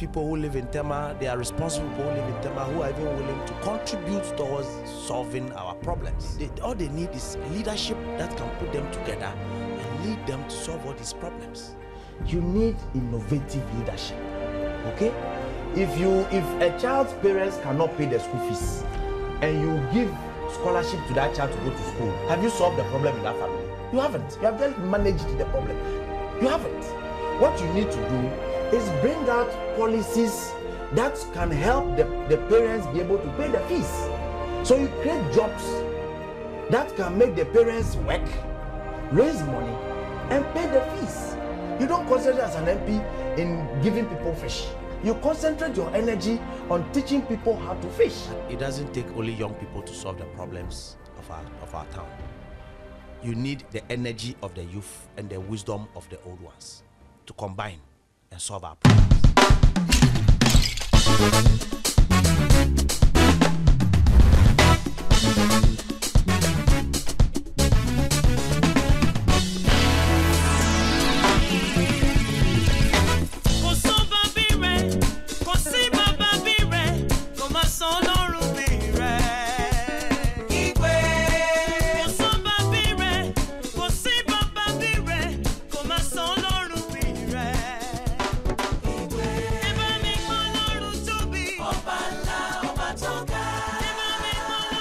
people who live in Tema, they are responsible people who live in Tema who are even willing to contribute towards solving our problems. All they need is leadership that can put them together and lead them to solve all these problems. You need innovative leadership, okay? If a child's parents cannot pay the school fees and you give scholarship to that child to go to school, have you solved the problem in that family? You haven't. You have just managed the problem. You haven't. What you need to do is bring out policies that can help the parents be able to pay the fees. So you create jobs that can make the parents work, raise money, and pay the fees. You don't concentrate as an MP in giving people fish. You concentrate your energy on teaching people how to fish. It doesn't take only young people to solve the problems of our town. You need the energy of the youth and the wisdom of the old ones to combine and solve our problems.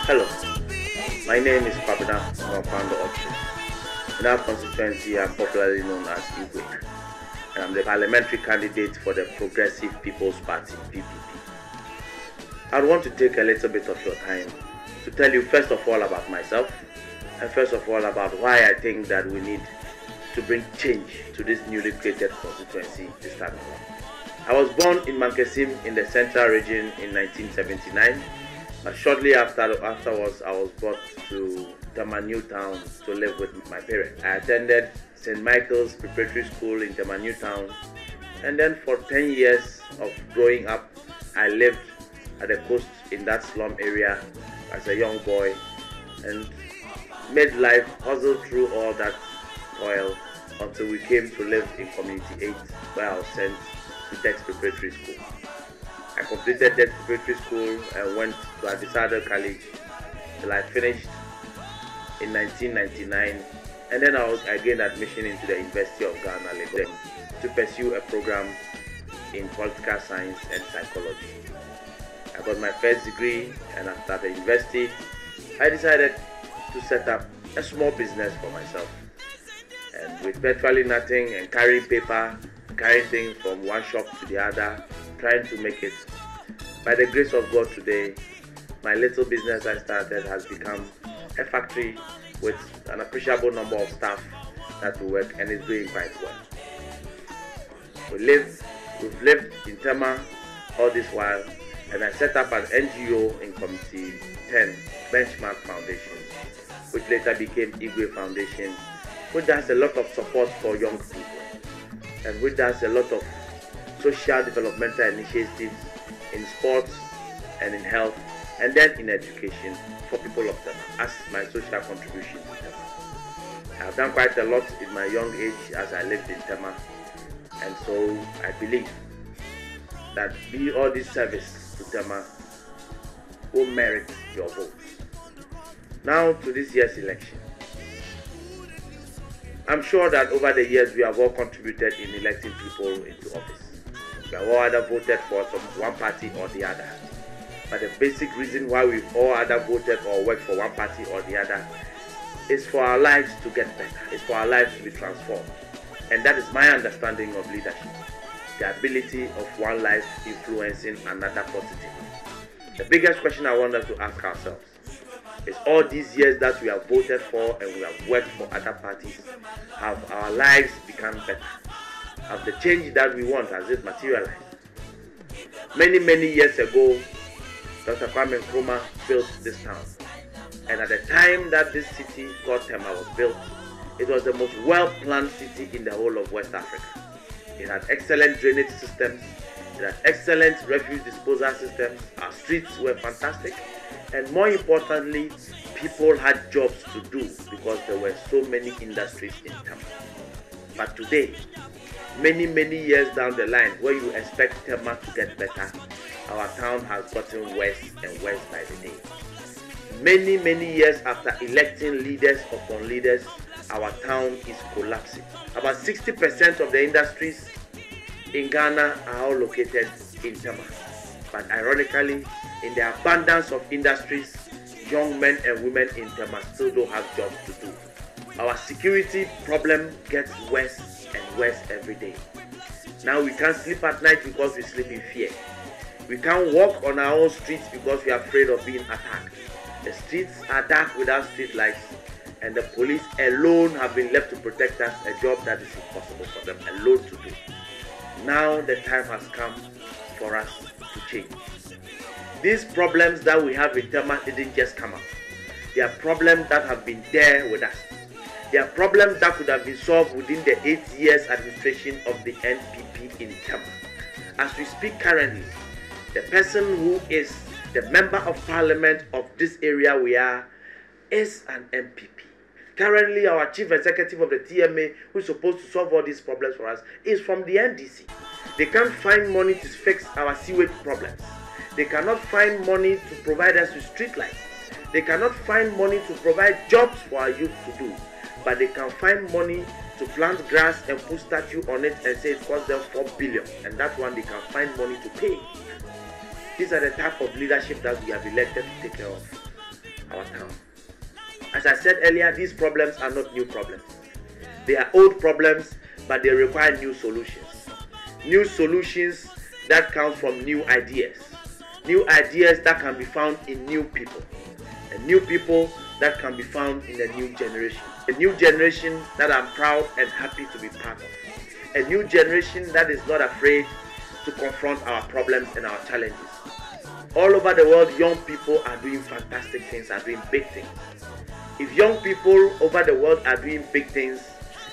Hello, my name is Papina, I'm a founder of IGWE. In our constituency, I'm popularly known as IGWE, and I'm the parliamentary candidate for the Progressive People's Party, PPP. I want to take a little bit of your time to tell you first of all about myself, and first of all about why I think that we need to bring change to this newly created constituency this time around. I was born in Mankesim in the Central Region in 1979. But shortly afterwards, I was brought to Tema Newtown to live with my parents. I attended St. Michael's Preparatory School in Tema Newtown, and then for 10 years of growing up, I lived at the coast in that slum area as a young boy and made life, hustled through all that toil until we came to live in Community 8, where I was sent to Dex Preparatory School. I completed that preparatory school and went to Adisado College till I finished in 1999, and then I gained admission into the University of Ghana, Lagos, to pursue a program in political science and psychology. I got my first degree, and after the university, I decided to set up a small business for myself. And with virtually nothing and carrying paper, carrying things from one shop to the other, trying to make it. By the grace of God today, my little business I started has become a factory with an appreciable number of staff that will work, and is doing quite well. We've lived in Tema all this while, and I set up an NGO in Community 10, Benchmark Foundation, which later became IGWE Foundation, which does a lot of support for young people, and which does a lot of social developmental initiatives in sports and in health, and then in education for people of Tema as my social contribution. I have done quite a lot in my young age as I lived in Tema, and so I believe that all this service to Tema will merit your vote. Now to this year's election. I'm sure that over the years we have all contributed in electing people into office. We have all either voted for one party or the other. But the basic reason why we've all either voted or worked for one party or the other is for our lives to get better. It's for our lives to be transformed. And that is my understanding of leadership. The ability of one life influencing another positively. The biggest question I want us to ask ourselves is, all these years that we have voted for and we have worked for other parties, have our lives become better? Have the change that we want, has it materialized? Many years ago, Dr. Kwame Nkrumah built this town. And at the time that this city called Tema was built, it was the most well-planned city in the whole of West Africa. It had excellent drainage systems, it had excellent refuse disposal systems, our streets were fantastic, and more importantly, people had jobs to do because there were so many industries in Tema. But today, many years down the line, where you expect Tema to get better, our town has gotten worse and worse by the day. Many years after electing leaders upon leaders, our town is collapsing. About 60% of the industries in Ghana are all located in Tema. But ironically, in the abundance of industries, young men and women in Tema still don't have jobs to do. Our security problem gets worse and worse every day. Now we can't sleep at night because we sleep in fear. We can't walk on our own streets because we are afraid of being attacked. The streets are dark without street lights, and the police alone have been left to protect us, a job that is impossible for them alone to do. Now the time has come for us to change. These problems that we have in Tema didn't just come up. They are problems that have been there with us. They are problems that could have been solved within the 8 years administration of the NPP in Tema. As we speak currently, the person who is the member of parliament of this area we are is an MPP. Currently, our chief executive of the TMA, who is supposed to solve all these problems for us, is from the NDC. They can't find money to fix our sewage problems. They cannot find money to provide us with street lights. They cannot find money to provide jobs for our youth to do. But they can find money to plant grass and put statue on it and say it cost them 4 billion. And that one they can find money to pay. These are the type of leadership that we have elected to take care of our town. As I said earlier, these problems are not new problems. They are old problems, but they require new solutions. New solutions that come from new ideas. New ideas that can be found in new people. And new people that can be found in a new generation. A new generation that I'm proud and happy to be part of. A new generation that is not afraid to confront our problems and our challenges. All over the world, young people are doing fantastic things, are doing big things. If young people over the world are doing big things,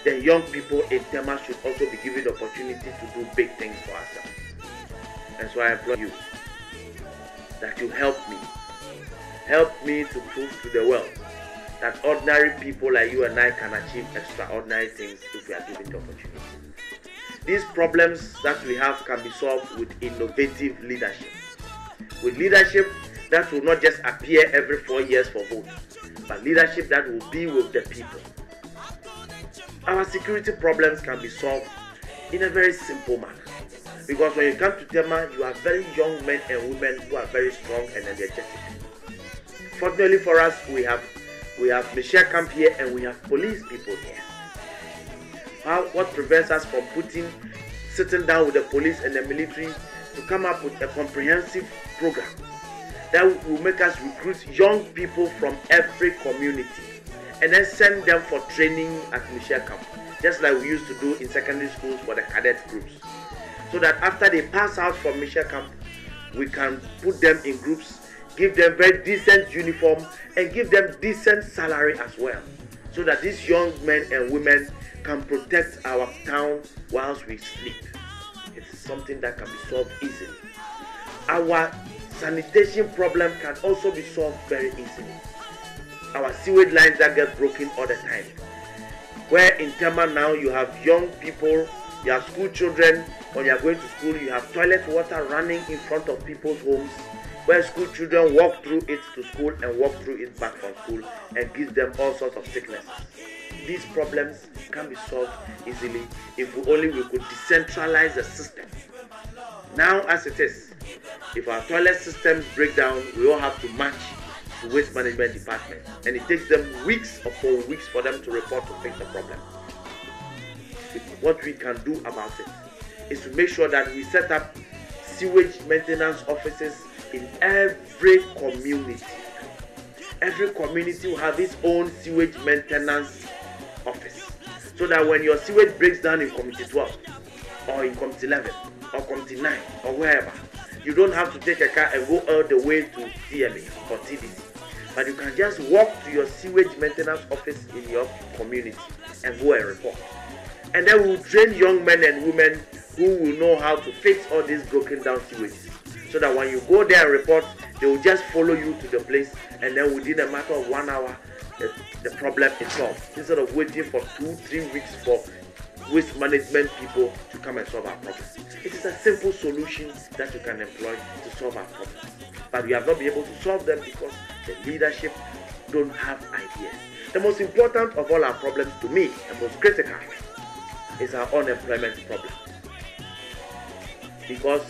then young people in Tema should also be given the opportunity to do big things for ourselves. And so I implore you that you help me to prove to the world that ordinary people like you and I can achieve extraordinary things if we are given the opportunity. These problems that we have can be solved with innovative leadership. With leadership that will not just appear every 4 years for votes, but leadership that will be with the people. Our security problems can be solved in a very simple manner. Because when you come to Tema, you are very young men and women who are very strong and energetic. Fortunately for us, we have Michelle Camp here and we have police people here. What prevents us from sitting down with the police and the military to come up with a comprehensive program that will make us recruit young people from every community and then send them for training at Michelle Camp, just like we used to do in secondary schools for the cadet groups. So that after they pass out from Michelle Camp, we can put them in groups, give them very decent uniform and give them decent salary as well. So that these young men and women can protect our town whilst we sleep. It's something that can be solved easily. Our sanitation problem can also be solved very easily. Our sewage lines that get broken all the time. Where in Tema now you have young people, you have school children, when you are going to school you have toilet water running in front of people's homes, where school children walk through it to school and walk through it back from school and gives them all sorts of sicknesses. These problems can be solved easily if we could decentralize the system. Now as it is, if our toilet systems break down, we all have to march to waste management department, and it takes them weeks upon weeks for them to report to fix the problem. What we can do about it is to make sure that we set up sewage maintenance offices in every community. Every community will have its own sewage maintenance office, so that when your sewage breaks down in community 12 or in community 11 or community 9 or wherever, you don't have to take a car and go all the way to TMA or TDC, but you can just walk to your sewage maintenance office in your community and go and report. And then we will train young men and women who will know how to fix all these broken down sewages, so that when you go there and report, they will just follow you to the place, and then within a matter of 1 hour, the problem is solved. Instead of waiting for 2-3 weeks for waste management people to come and solve our problems. It is a simple solution that you can employ to solve our problems. But we have not been able to solve them because the leadership don't have ideas. The most important of all our problems to me, and most critical, is our unemployment problem. Because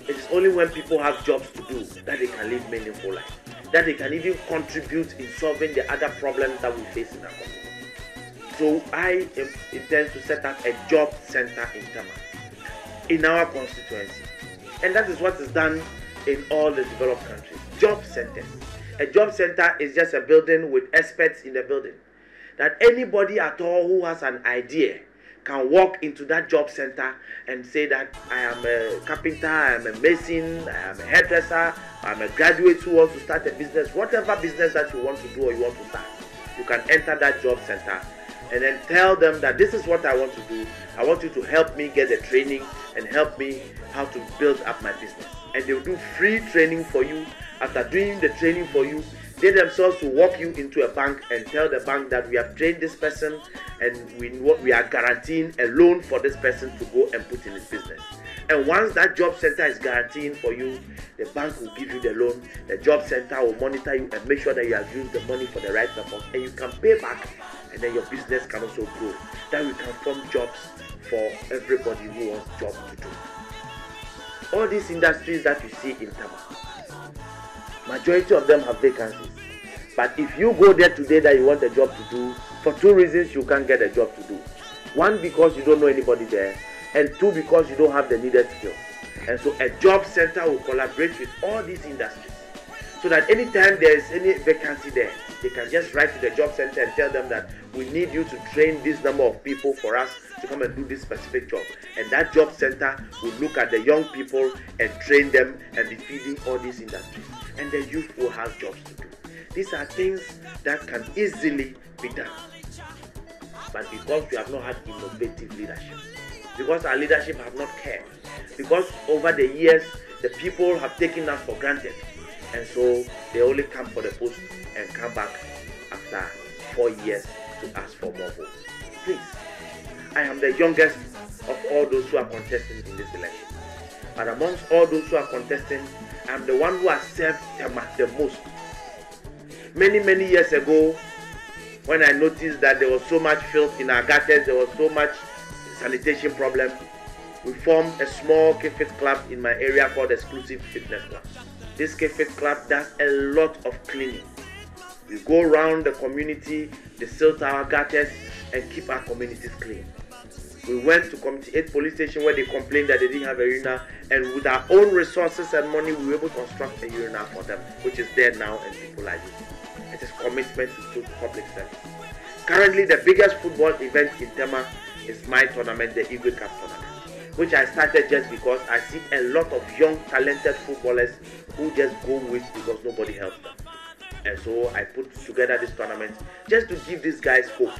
it is only when people have jobs to do that they can live meaningful life, that they can even contribute in solving the other problems that we face in our community. So I intend to set up a job center in Tama, in our constituency. And that is what is done in all the developed countries. Job centers. A job center is just a building with experts in the building. That anybody at all who has an idea can walk into that job center and say that I am a carpenter, I am a mason, I am a hairdresser, I am a graduate who wants to start a business. Whatever business that you want to do or you want to start, you can enter that job center and then tell them that this is what I want to do. I want you to help me get the training and help me how to build up my business. And they will do free training for you. After doing the training for you, they themselves will walk you into a bank and tell the bank that we have trained this person and we are guaranteeing a loan for this person to go and put in his business. And once that job center is guaranteeing for you, the bank will give you the loan. The job center will monitor you and make sure that you have used the money for the right purpose, and you can pay back, and then your business can also grow. That we can form jobs for everybody who wants jobs to do. All these industries that you see in Tama, majority of them have vacancies. But if you go there today that you want a job to do, for two reasons you can't get a job to do. One, because you don't know anybody there, and two, because you don't have the needed skills. And so a job center will collaborate with all these industries, so that anytime there is any vacancy there, they can just write to the job center and tell them that we need you to train this number of people for us to come and do this specific job. And that job center will look at the young people and train them and be feeding all these industries. And the youth will have jobs to do. These are things that can easily be done. But because we have not had innovative leadership, because our leadership have not cared, because over the years the people have taken us for granted, and so they only come for the post and come back after 4 years to ask for more votes. Please, I am the youngest of all those who are contesting in this election. But amongst all those who are contesting, I am the one who has served the most. Many years ago, when I noticed that there was so much filth in our gutters, there was so much sanitation problem, we formed a small K-Fit club in my area called Exclusive Fitness Club. This K-Fit club does a lot of cleaning. We go around the community, silt our gutters, and keep our communities clean. We went to Community 8 police station where they complained that they didn't have a urinal, and with our own resources and money, we were able to construct a urinal for them, which is there now and people are using. It is commitment to public service. Currently, the biggest football event in Tema is my tournament, the IGWE Cup tournament, which I started just because I see a lot of young, talented footballers who just go with because nobody helps them. And so I put together this tournament just to give these guys hope.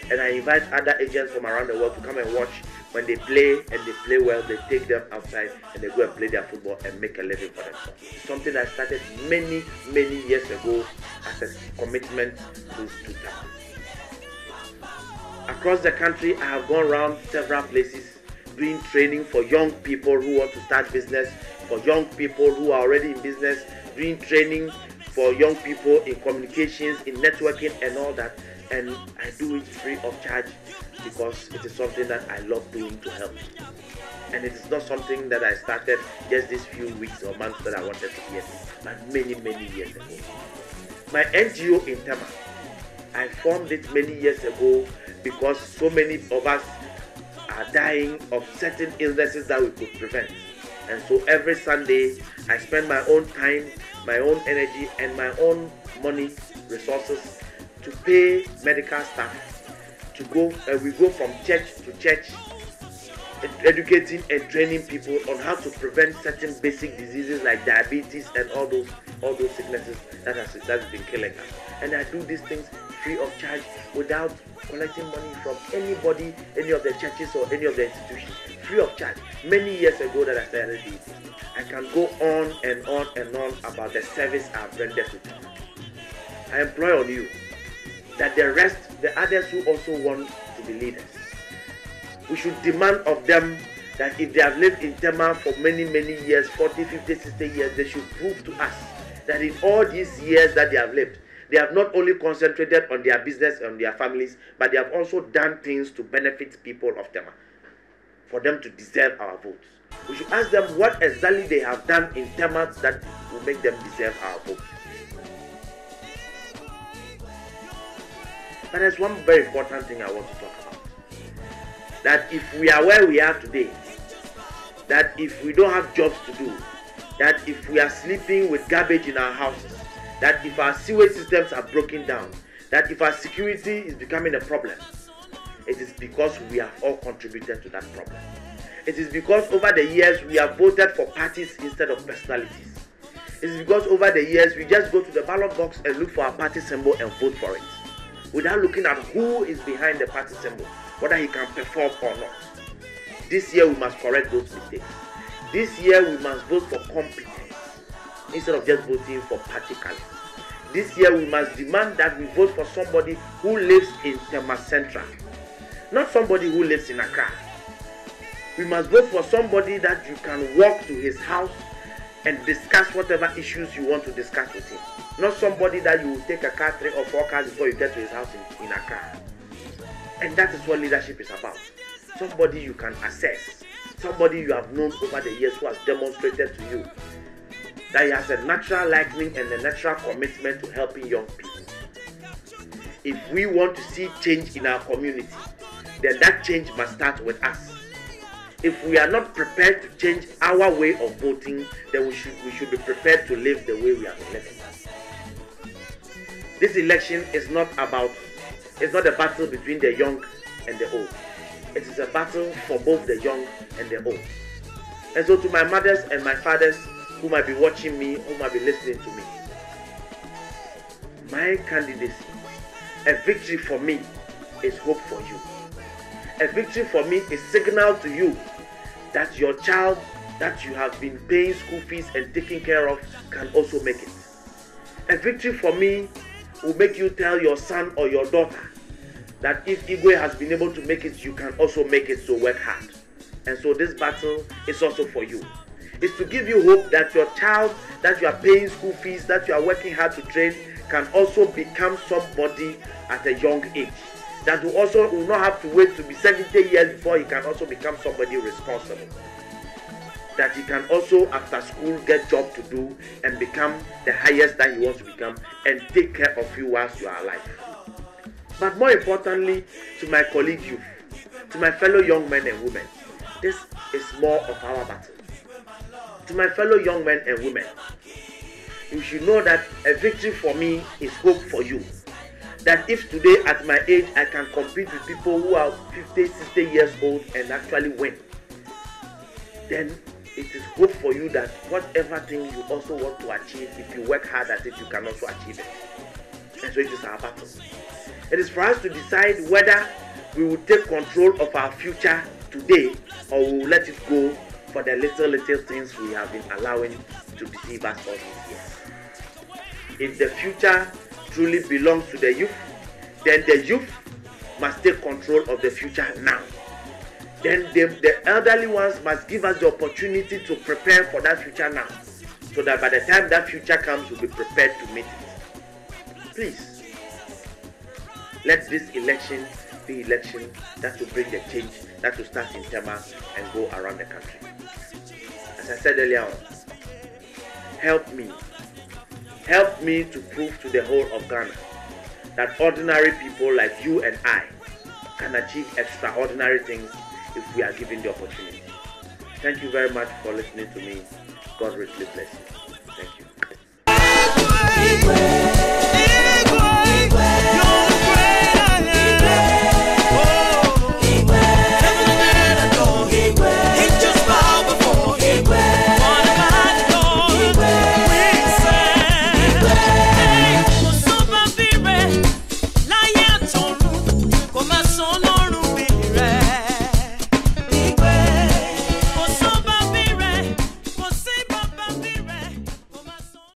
And I invite other agents from around the world to come and watch. When they play and they play well, they take them outside and they go and play their football and make a living for themselves. It's something I started many years ago as a commitment to Tama. Across the country, I have gone around several places doing training for young people who want to start business, for young people who are already in business, doing training for young people in communications, in networking and all that. And I do it free of charge because it is something that I love doing to help. And it is not something that I started just these few weeks or months that I wanted to get, but many years ago. My NGO in Tama, I formed it many years ago because so many of us are dying of certain illnesses that we could prevent. And so every Sunday, I spend my own time, my own energy, and my own money, resources to pay medical staff to go, and we go from church to church, educating and training people on how to prevent certain basic diseases like diabetes and all those sicknesses that's been killing us. And I do these things free of charge without collecting money from anybody, any of the churches or any of the institutions, free of charge. Many years ago that I started doing this. I can go on and on about the service I've rendered to them. I employ on you that the others who also want to be leaders, we should demand of them that if they have lived in Tema for many years, 40, 50, 60 years, they should prove to us that in all these years that they have lived, they have not only concentrated on their business and their families, but they have also done things to benefit people of Tema, for them to deserve our votes. We should ask them what exactly they have done in Tema that will make them deserve our votes. But there's one very important thing I want to talk about. That if we are where we are today, that if we don't have jobs to do, that if we are sleeping with garbage in our houses, that if our sewage systems are broken down, that if our security is becoming a problem, it is because we have all contributed to that problem. It is because over the years we have voted for parties instead of personalities. It is because over the years we just go to the ballot box and look for our party symbol and vote for it, without looking at who is behind the party symbol, whether he can perform or not. This year we must correct those mistakes. This year we must vote for competence instead of just voting for party colors. This year we must demand that we vote for somebody who lives in Tema Central, not somebody who lives in Accra. We must vote for somebody that you can walk to his house and discuss whatever issues you want to discuss with him. Not somebody that you will take a car 3 or 4 cars before you get to his house in Accra. And that is what leadership is about. Somebody you can assess. Somebody you have known over the years who has demonstrated to you that he has a natural liking and a natural commitment to helping young people. If we want to see change in our community, then that change must start with us. If we are not prepared to change our way of voting, then we should be prepared to live the way we have been living. This election is not a battle between the young and the old. It is a battle for both the young and the old. And so to my mothers and my fathers who might be watching me, who might be listening to me, my candidacy, a victory for me is hope for you. A victory for me is signal to you that your child that you have been paying school fees and taking care of can also make it. A victory for me will make you tell your son or your daughter that if IGWE has been able to make it, you can also make it, so work hard. And so this battle is also for you. It's to give you hope that your child that you are paying school fees, that you are working hard to train, can also become somebody at a young age. That will not have to wait to be 70 years before he can also become somebody responsible. That he can also, after school, get job to do and become the highest that he wants to become and take care of you whilst you are alive. But more importantly, to my colleague youth, to my fellow young men and women, this is more of our battle. To my fellow young men and women, you should know that a victory for me is hope for you. That if today at my age I can compete with people who are 50, 60 years old and actually win, then it is hope for you that whatever thing you also want to achieve, if you work hard at it, you can also achieve it. And so it is our battle. It is for us to decide whether we will take control of our future today or we will let it go for the little things we have been allowing to deceive us all these years. If the future truly belongs to the youth, then the youth must take control of the future now. Then the elderly ones must give us the opportunity to prepare for that future now, so that by the time that future comes, we'll be prepared to meet it. Please, let this election be election that will bring the change that will start in Tema and go around the country. As I said earlier on, help me to prove to the whole of Ghana that ordinary people like you and I can achieve extraordinary things if we are given the opportunity. Thank you very much for listening to me. God richly bless you. Thank you.